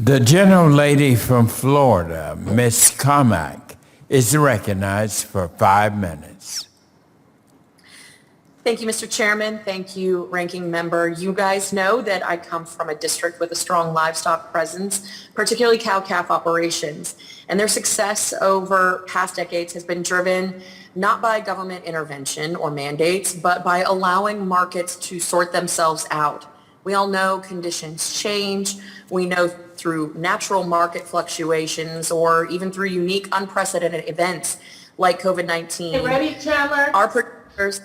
The gentlelady from Florida, Miss Cammack, is recognized for 5 minutes. Thank you, Mr. Chairman. Thank you, Ranking Member. You guys know that I come from a district with a strong livestock presence, particularly cow-calf operations. And their success over past decades has been driven not by government intervention or mandates, but by allowing markets to sort themselves out. We all know conditions change. We know through natural market fluctuations or even through unique, unprecedented events like COVID-19. Hey, ready, Chandler? Our producers,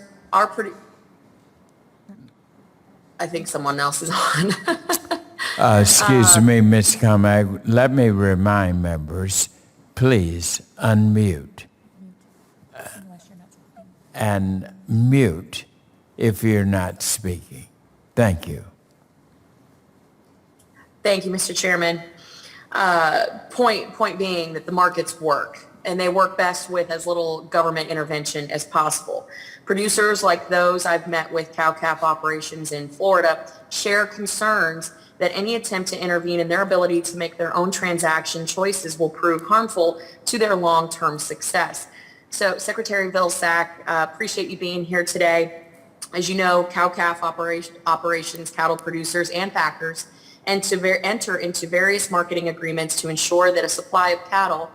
I think someone else is on. Excuse me, Ms. Cammack. Let me remind members, please unmute and mute if you're not speaking. Thank you. Thank you, Mr. Chairman. Point being that the markets work, and they work best with as little government intervention as possible. Producers like those I've met with cow-calf operations in Florida share concerns that any attempt to intervene in their ability to make their own transaction choices will prove harmful to their long-term success. So, Secretary Vilsack, appreciate you being here today. As you know, cow-calf operations, cattle producers, and packers enter into various marketing agreements to ensure that a supply of cattle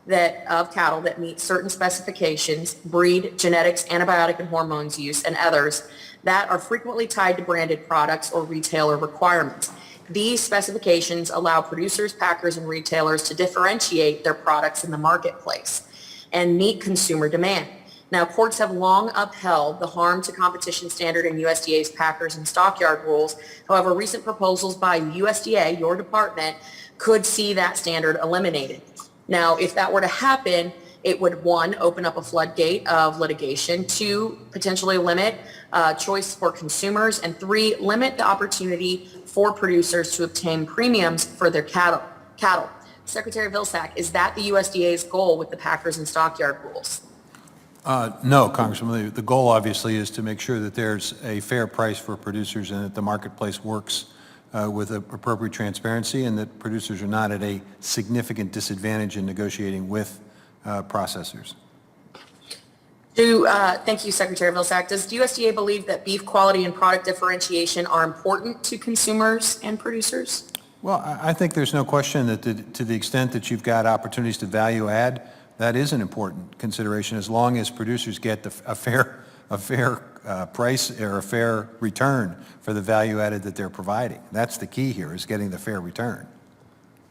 that meet certain specifications, breed, genetics, antibiotic and hormones use, and others that are frequently tied to branded products or retailer requirements. These specifications allow producers, packers, and retailers to differentiate their products in the marketplace and meet consumer demand. Now, courts have long upheld the harm to competition standard in USDA's packers and stockyard rules. However, recent proposals by USDA, your department, could see that standard eliminated. Now, if that were to happen, it would, one, open up a floodgate of litigation, two, potentially limit choice for consumers, and three, limit the opportunity for producers to obtain premiums for their cattle. Secretary Vilsack, is that the USDA's goal with the packers and stockyard rules? No, Congressman. The goal obviously is to make sure that there's a fair price for producers and that the marketplace works with appropriate transparency and that producers are not at a significant disadvantage in negotiating with processors. Thank you, Secretary Vilsack. Does the USDA believe that beef quality and product differentiation are important to consumers and producers? Well, I think there's no question that to the extent that you've got opportunities to value add, that is an important consideration as long as producers get a fair price or a fair return for the value added that they're providing. That's the key here, is getting the fair return.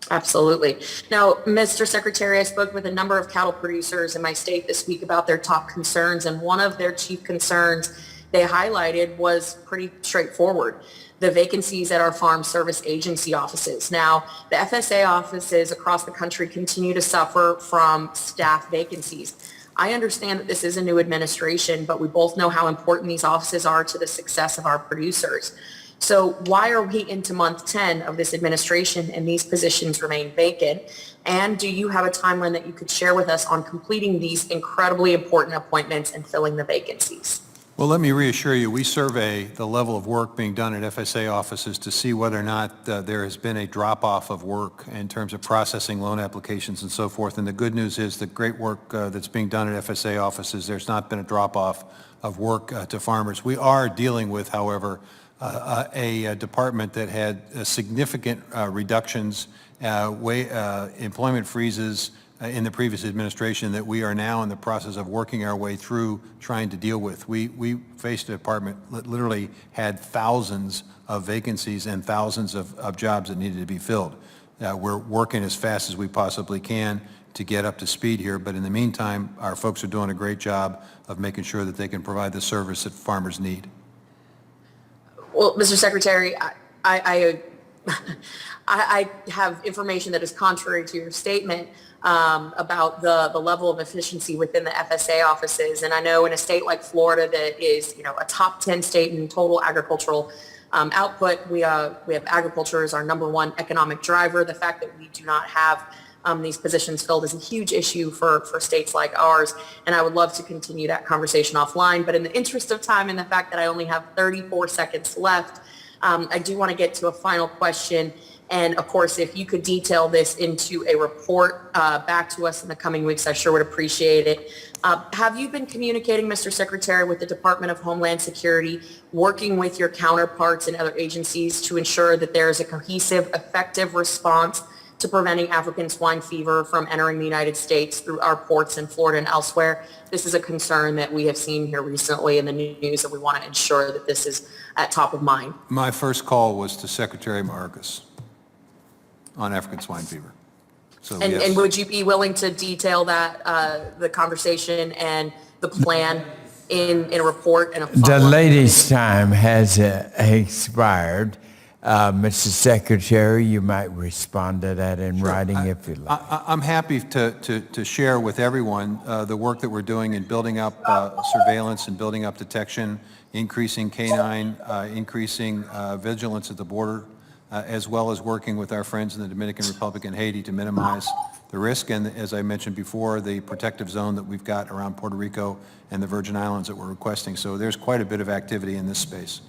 Absolutely. Now, Mr. Secretary, I spoke with a number of cattle producers in my state this week about their top concerns, and one of their chief concerns they highlighted was pretty straightforward: the vacancies at our farm service agency offices. Now, the FSA offices across the country continue to suffer from staff vacancies. I understand that this is a new administration, but we both know how important these offices are to the success of our producers. So why are we into month 10 of this administration and these positions remain vacant? And do you have a timeline that you could share with us on completing these incredibly important appointments and filling the vacancies? Well, let me reassure you, we survey the level of work being done at FSA offices to see whether or not there has been a drop-off of work in terms of processing loan applications and so forth. And the good news is the great work that's being done at FSA offices, there's not been a drop-off of work to farmers. We are dealing with, however, a department that had significant reductions, employment freezes, in the previous administration that we are now in the process of working our way through trying to deal with. We faced a department that literally had thousands of vacancies and thousands of jobs that needed to be filled. We're working as fast as we possibly can to get up to speed here, but in the meantime, our folks are doing a great job of making sure that they can provide the service that farmers need. Well, Mr. Secretary, I have information that is contrary to your statement about the level of efficiency within the FSA offices. And I know in a state like Florida that is, a top 10 state in total agricultural output, we have agriculture as our number one economic driver. The fact that we do not have these positions filled is a huge issue for states like ours. And I would love to continue that conversation offline. But in the interest of time and the fact that I only have 34 seconds left, I do want to get to a final question. And of course, if you could detail this into a report back to us in the coming weeks, I sure would appreciate it. Have you been communicating, Mr. Secretary, with the Department of Homeland Security, working with your counterparts and other agencies to ensure that there is a cohesive, effective response to preventing African swine fever from entering the United States through our ports in Florida and elsewhere? This is a concern that we have seen here recently in the news, and we want to ensure that this is at top of mind. My first call was to Secretary Marcus on African swine fever. So, yes. And would you be willing to detail that, the conversation and the plan in a report and a The follow-up? lady's time has expired. Mr. Secretary, you might respond to that in writing if you like. I'm happy to share with everyone the work that we're doing in building up surveillance and building up detection, increasing canine, increasing vigilance at the border, as well as working with our friends in the Dominican Republic and Haiti to minimize the risk. And as I mentioned before, the protective zone that we've got around Puerto Rico and the Virgin Islands that we're requesting. So there's quite a bit of activity in this space.